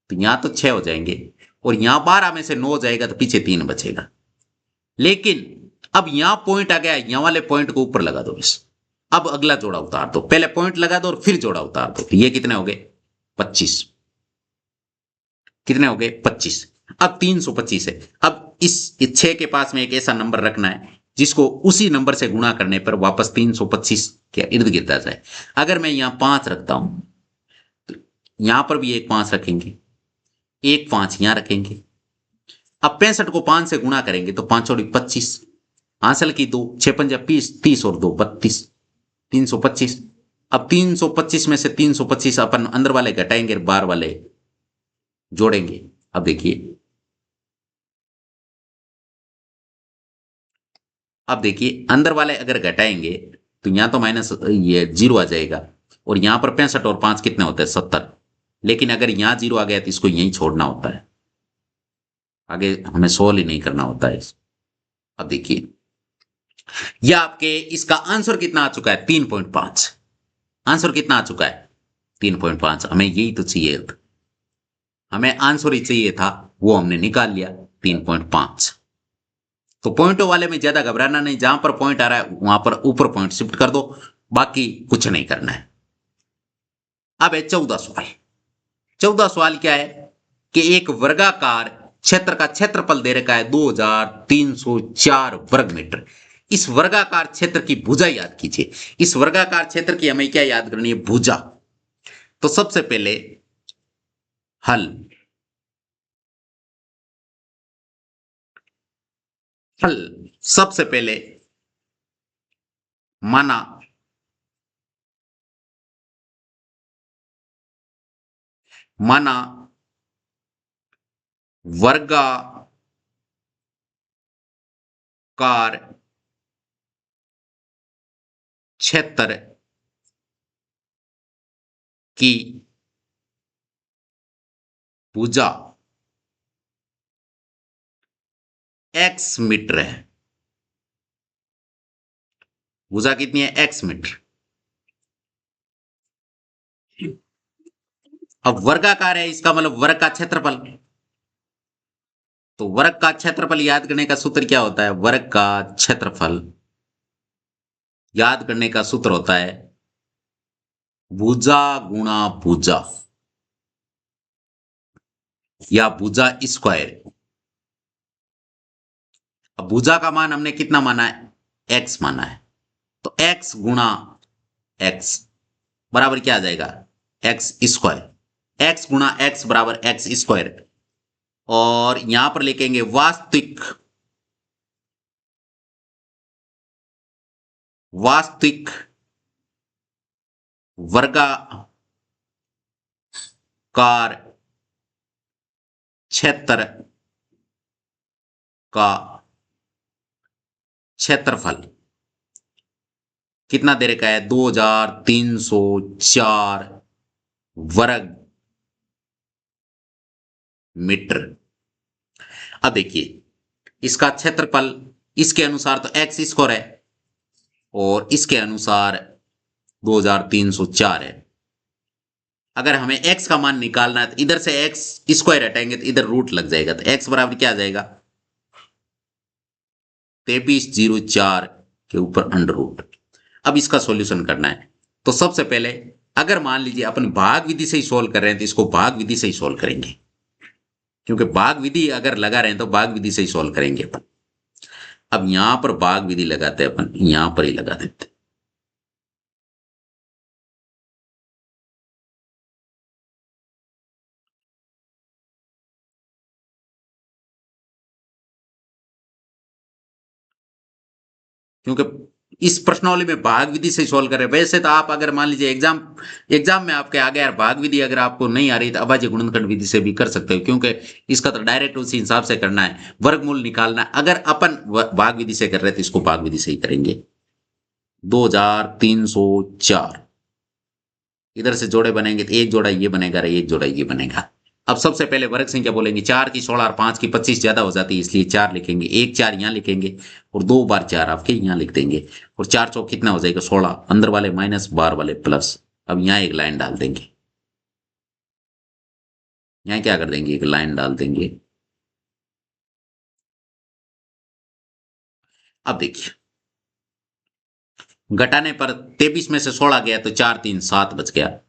तो यहां तो 6 हो जाएंगे और यहां 12 में से 9 हो जाएगा तो पीछे 3 बचेगा। लेकिन अब यहां पॉइंट आ गया, यहां वाले पॉइंट को ऊपर लगा दो बस। अब अगला जोड़ा उतार दो। पहले पॉइंट लगा दो और फिर जोड़ा उतार दो। तो ये कितने हो गए? 25। कितने हो गए? 25। अब 325 है। अब इस 6 के पास में एक ऐसा नंबर रखना है जिसको उसी नंबर से गुणा करने पर वापस 325 के इर्द गिर्द आ जाए। अगर मैं यहां 5 रखता हूं तो यहां पर भी एक 5 रखेंगे, एक 5 यहां रखेंगे। अब 65 को 5 से गुणा करेंगे तो 5 और 25 हासिल की, 2 6 पंजा 20, 30 और 2 32, 325। अब 325 में से 325 अपन अंदर वाले घटाएंगे, बाहर वाले जोड़ेंगे। अब देखिए, अब देखिए अंदर वाले अगर घटाएंगे तो यहां तो माइनस ये 0 आ जाएगा, और यहां पर 65 और 5 कितने होते हैं 70। लेकिन अगर यहां 0 आ गया तो इसको यहीं छोड़ना होता है, आगे हमें सोल्व ही नहीं करना होता है। अब देखिए यह आपके इसका आंसर कितना आ चुका है 3.5। आंसर कितना आ चुका है 3.5। हमें यही तो चाहिए था, हमें आंसर ही चाहिए था, वो हमने निकाल लिया 3.5। तो पॉइंटों वाले में ज्यादा घबराना नहीं, जहां पर पॉइंट आ रहा है वहां पर ऊपर पॉइंट शिफ्ट कर दो, बाकी कुछ नहीं करना है। अब है 14 सवाल। 14 सवाल क्या है कि एक वर्गाकार क्षेत्र का क्षेत्रफल दे रखा है 2304 वर्ग मीटर। इस वर्गाकार क्षेत्र की भुजा याद कीजिए। इस वर्गाकार क्षेत्र की हमें क्या याद करनी है, भुजा। तो सबसे पहले हल, हल सबसे पहले माना माना वर्गाकार क्षेत्र की भुजा x मीटर है। भुजा कितनी है, x मीटर। अब वर्गाकार है, इसका मतलब वर्ग का क्षेत्रफल। तो वर्ग का क्षेत्रफल याद करने का सूत्र क्या होता है, वर्ग का क्षेत्रफल याद करने का सूत्र होता है भुजा गुणा भुजा, या भुजा स्क्वायर। अब भुजा का मान हमने कितना माना है, x माना है। तो x गुणा x बराबर क्या आ जाएगा, एक्स स्क्वायर। x गुणा x बराबर एक्स स्क्वायर। और यहां पर लिखेंगे वास्तविक, वास्तविक वर्गाकार क्षेत्र का क्षेत्रफल कितना दे रखा है, 2304 वर्ग मीटर। अब देखिए इसका क्षेत्रफल इसके अनुसार तो एक्स स्क्वायर है, और इसके अनुसार 2304 है। अगर हमें x का मान निकालना है तो इधर से x स्क्वायर हटाएंगे तो इधर रूट लग जाएगा, तो x बराबर क्या आ जाएगा 2304 के ऊपर अंडर रूट। अब इसका सॉल्यूशन करना है। तो सबसे पहले अगर मान लीजिए अपन भाग विधि से ही सोल्व कर रहे हैं तो इसको भाग विधि से ही सोल्व करेंगे, क्योंकि भाग विधि अगर लगा रहे हैं तो भाग विधि से ही सोल्व करेंगे अपन। अब यहां पर भाग विधि लगाते हैं अपन, यहां पर ही लगा देते हैं। क्योंकि इस प्रश्नावली में भाग विधि से सॉल्व कर रहे हैं। वैसे तो आप अगर मान लीजिए एग्जाम एग्जाम में आपके आ गया यार भाग विधि, अगर आपको नहीं आ रही तो अभाज्य गुणनखंड विधि से भी कर सकते हो, क्योंकि इसका तो डायरेक्ट उसी हिसाब से करना है, वर्गमूल निकालना है। अगर अपन भाग विधि से कर रहे हैं तो इसको भाग विधि से ही करेंगे। 2304 इधर से जोड़े बनेंगे तो एक जोड़ा ये बनेगा, एक जोड़ा ये बनेगा। अब सबसे पहले वर्ग संख्या बोलेंगे, 4 की 16 और 5 की 25 ज्यादा हो जाती है, इसलिए 4 लिखेंगे। एक 4 यहां लिखेंगे और 2 बार 4 आपके यहां लिख देंगे। और 4 चौक कितना हो जाएगा 16, अंदर वाले माइनस बाहर वाले प्लस। अब यहां एक लाइन डाल देंगे, यहां क्या कर देंगे एक लाइन डाल देंगे। अब देखिए घटाने पर 23 में से 16 गया तो 4 3 7 बच गया,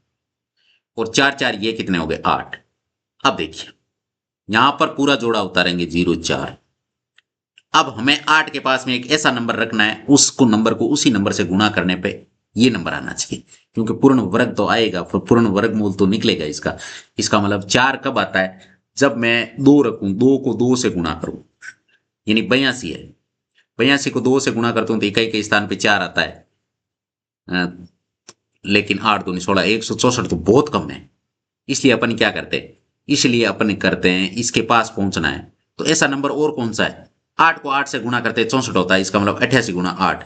और 4 4 ये कितने हो गए 8। अब देखिए यहां पर पूरा जोड़ा उतारेंगे 0 4। अब हमें 8 के पास में एक ऐसा नंबर रखना है, उसको नंबर को उसी नंबर से गुणा करने पे ये नंबर आना चाहिए, क्योंकि पूर्ण वर्ग तो आएगा, पूर्ण वर्गमूल तो निकलेगा इसका। इसका मतलब 4 कब आता है, जब मैं 2 रखूं, 2 को 2 से गुणा करूं, यानी 82 है, 82 को 2 से गुणा करता हूं तो इकाई के स्थान पे 4 आता है। लेकिन 8 दूनी 16, 164 तो बहुत कम है। इसलिए अपन क्या करते हैं, इसलिए अपन करते हैं इसके पास पहुंचना है, तो ऐसा नंबर और कौन सा है, 8 को 8 से गुणा करते 64 होता है, इसका मतलब 88 गुणा 8,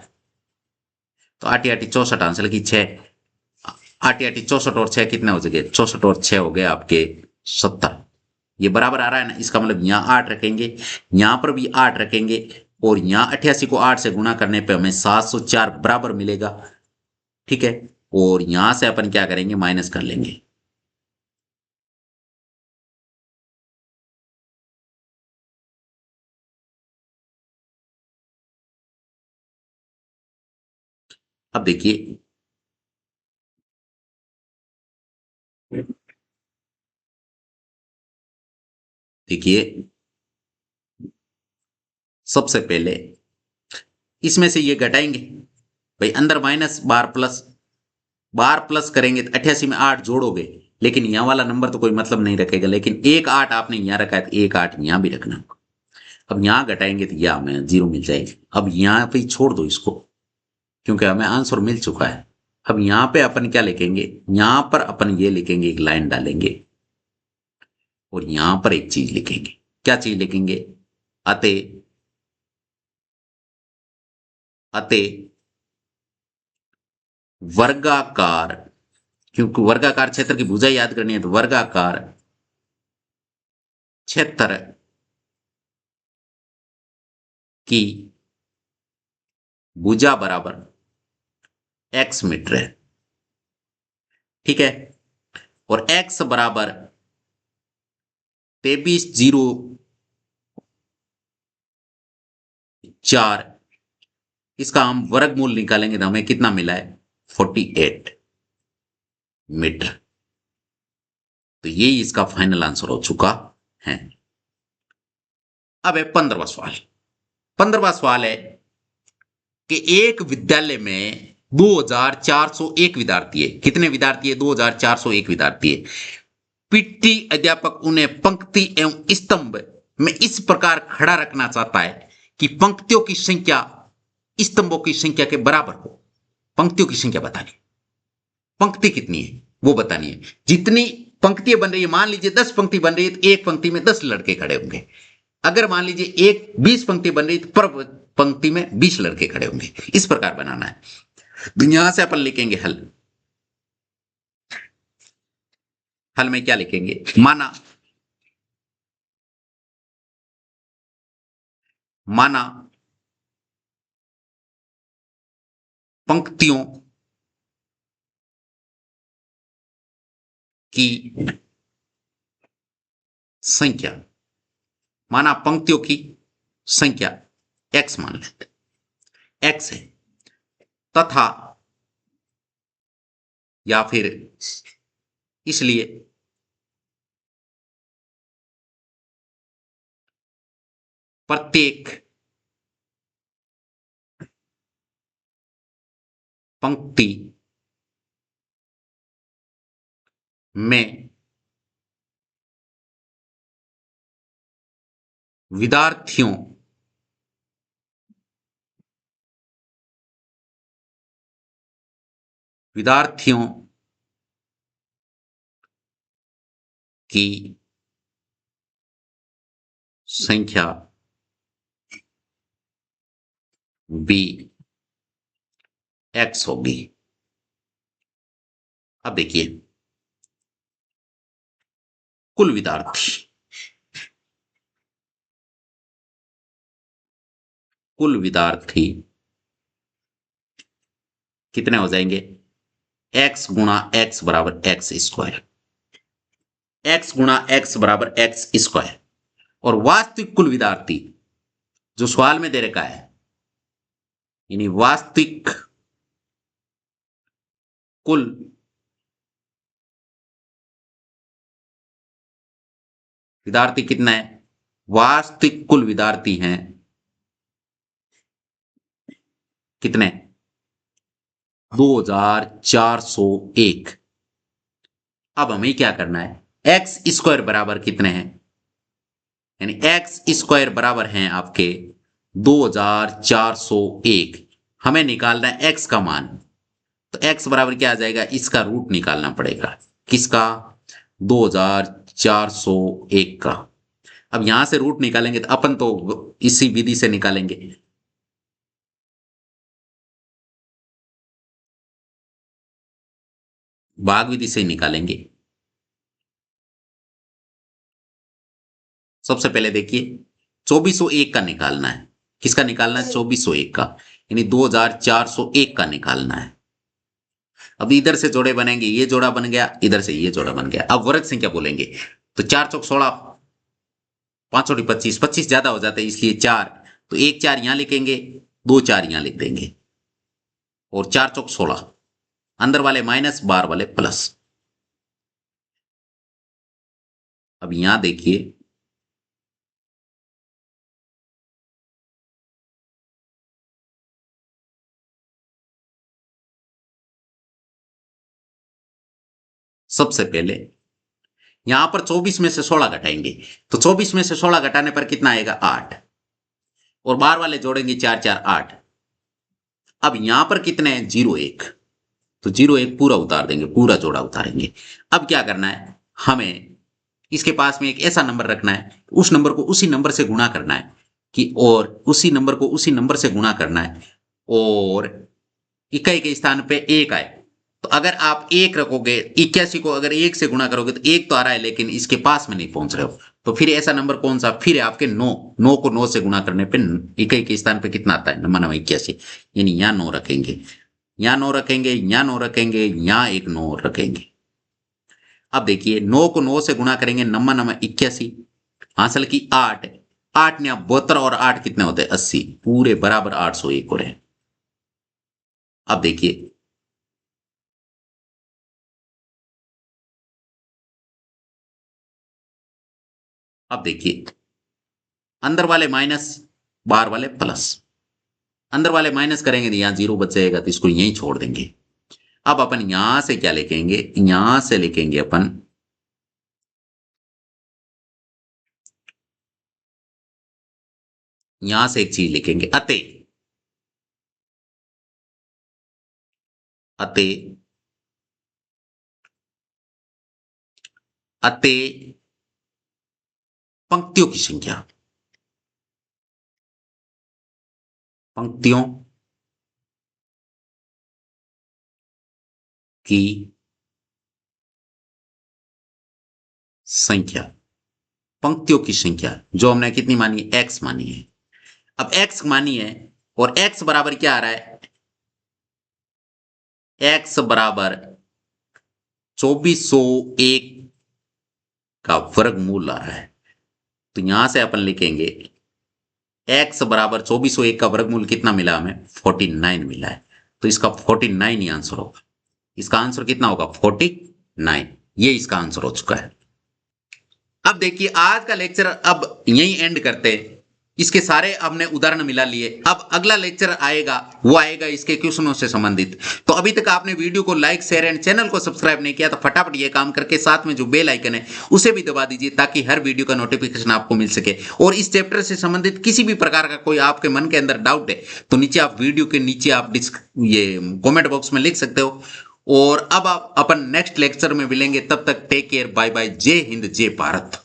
तो 8 8 64, आंसर की 6। 8 8 64 और 6 कितने हो गए, 64 और 6 हो गए आपके 70। ये बराबर आ रहा है ना, इसका मतलब यहाँ 8 रखेंगे, यहां पर भी 8 रखेंगे, और यहाँ 88 को 8 से गुणा करने पे हमें 704 बराबर मिलेगा। ठीक है, और यहां से अपन क्या करेंगे, माइनस कर लेंगे। अब देखिए, देखिए सबसे पहले इसमें से ये घटाएंगे, भाई अंदर माइनस बार प्लस, बार प्लस करेंगे तो 88 में 8 जोड़ोगे, लेकिन यहाँ वाला नंबर तो कोई मतलब नहीं रखेगा, लेकिन एक 8 आपने यहाँ रखा है तो एक 8 यहाँ भी रखना। अब यहाँ घटाएंगे तो यह हमें 0 मिल जाएगी। अब यहाँ पे छोड़ दो इसको, क्योंकि हमें आंसर मिल चुका है। अब यहाँ पे अपन क्या लिखेंगे, यहाँ पर अपन ये लिखेंगे, एक लाइन डालेंगे, और यहाँ पर एक चीज लिखेंगे। क्या चीज लिखेंगे, अतः, अतः वर्गाकार, क्योंकि वर्गाकार क्षेत्र की भुजा याद करनी है, तो वर्गाकार क्षेत्र की भुजा बराबर x मीटर है। ठीक है, और x बराबर 2304, इसका हम वर्गमूल निकालेंगे तो हमें कितना मिला है, 48 मीटर। तो यही इसका फाइनल आंसर हो चुका है। अब है 15वां सवाल। 15वां सवाल है कि एक विद्यालय में 2401 विद्यार्थी है। कितने विद्यार्थी है, 2401 विद्यार्थी है। पीटी अध्यापक उन्हें पंक्ति एवं स्तंभ में इस प्रकार खड़ा रखना चाहता है कि पंक्तियों की संख्या स्तंभों की संख्या के बराबर हो। पंक्तियों की संख्या बतानी, पंक्ति कितनी है वो बतानी है। जितनी पंक्तियां बन रही है, मान लीजिए 10 पंक्ति बन रही है तो एक पंक्ति में 10 लड़के खड़े होंगे। अगर मान लीजिए 20 पंक्ति बन रही है तो पर पंक्ति में 20 लड़के खड़े होंगे। इस प्रकार बनाना है। तो यहां से अपन लिखेंगे हल। हल में क्या लिखेंगे, माना, माना पंक्तियों की संख्या, माना पंक्तियों की संख्या x मान लेते, x है, तथा, या फिर इसलिए प्रत्येक पंक्ति में विद्यार्थियों विद्यार्थियों की संख्या भी x होगी। अब देखिए, कुल विद्यार्थी, कुल विद्यार्थी कितने हो जाएंगे, x गुणा x बराबर एक्स स्क्वायर, x गुणा x बराबर एक्स स्क्वायर। और वास्तविक कुल विद्यार्थी जो सवाल में दे रखा है, यानी वास्तविक कुल विद्यार्थी कितना है, वास्तविक कुल विद्यार्थी हैं कितने, 2401। अब हमें क्या करना है, एक्स स्क्वायर बराबर कितने हैं, यानी एक्स स्क्वायर बराबर हैं आपके 2401। हमें निकालना है एक्स का मान, तो एक्स बराबर क्या आ जाएगा, इसका रूट निकालना पड़ेगा, किसका, 2401 का। अब यहां से रूट निकालेंगे तो अपन तो इसी विधि से निकालेंगे, भाग विधि से ही निकालेंगे। सबसे पहले देखिए 2401 का निकालना है, किसका निकालना है, 2401 का, यानी 2401 का निकालना है। अब इधर से जोड़े बनेंगे, ये जोड़ा बन गया, इधर से ये जोड़ा बन गया। अब वर्ग संख्या बोलेंगे तो 4 चौक 16, 5 चौड़ी 25, 25 ज्यादा हो जाता है इसलिए 4, तो 1 4 यहां लिखेंगे, 2 4 यहां लिख देंगे, और 4 चौक 16, अंदर वाले माइनस, बाहर वाले प्लस। अब यहां देखिए सबसे पहले यहां पर 24 में से 16 घटाएंगे, तो 24 में से 16 घटाने पर कितना आएगा, 8, और बाहर वाले जोड़ेंगे 4 4 8। अब यहां पर कितने हैं, 01, तो 01 पूरा उतार देंगे, पूरा जोड़ा उतारेंगे। अब क्या करना है, हमें इसके पास में एक ऐसा नंबर रखना है, उस नंबर को उसी नंबर से गुणा करना है, कि और उसी नंबर को उसी नंबर से गुणा करना है, और इकाई के स्थान पे 1 आए। तो अगर आप 1 रखोगे, 81 को अगर 1 से गुणा करोगे तो 1 तो आ रहा है, लेकिन इसके पास में नहीं पहुंच रहे हो, तो फिर ऐसा नंबर कौन सा, फिर आपके 9, 9 को 9 से गुणा करने पे इकाई के स्थान पे कितना आता है, 81, यानी यहां 9 रखेंगे, यहां 9 रखेंगे, यहां 9 रखेंगे, यहां एक 9 रखेंगे। अब देखिए 9 को 9 से गुणा करेंगे, 9 81, हासिल की 8, 8 ने 72, और 8 कितने होते हैं, 80, पूरे बराबर 801 हो रहे हैं। अब देखिए अब देखिए अंदर वाले माइनस, बाहर वाले प्लस, अंदर वाले माइनस करेंगे तो यहां 0 बच जाएगा, तो इसको यहीं छोड़ देंगे। अब अपन यहां से क्या लिखेंगे, यहां से लिखेंगे अपन यहां से एक चीज लिखेंगे, अतः अतः अतः पंक्तियों की संख्या, पंक्तियों की संख्या, पंक्तियों की संख्या जो हमने कितनी मानी है, एक्स मानी है। अब एक्स मानी है, और एक्स बराबर क्या आ रहा है, एक्स बराबर 2401 का वर्गमूल आ रहा है। तो यहां से अपन लिखेंगे x बराबर 2401 का वर्गमूल कितना मिला हमें, 49 मिला है, तो इसका 49 ही आंसर होगा। इसका आंसर कितना होगा, 49, ये इसका आंसर हो चुका है। अब देखिए आज का लेक्चर अब यहीं एंड करते हैं, इसके सारे हमने उदाहरण मिला लिए। अब अगला लेक्चर आएगा, वो आएगा इसके क्वेश्चनों से संबंधित। तो अभी तक आपने वीडियो को लाइक, शेयर एंड चैनल को सब्सक्राइब नहीं किया तो फटाफट ये काम करके साथ में जो बेल आइकन है उसे भी दबा दीजिए, ताकि हर वीडियो का नोटिफिकेशन आपको मिल सके। और इस चैप्टर से संबंधित किसी भी प्रकार का कोई आपके मन के अंदर डाउट है तो नीचे आप वीडियो के नीचे आप ये कॉमेंट बॉक्स में लिख सकते हो। और अब आप अपन नेक्स्ट लेक्चर में मिलेंगे, तब तक टेक केयर, बाय बाय, जय हिंद, जय भारत।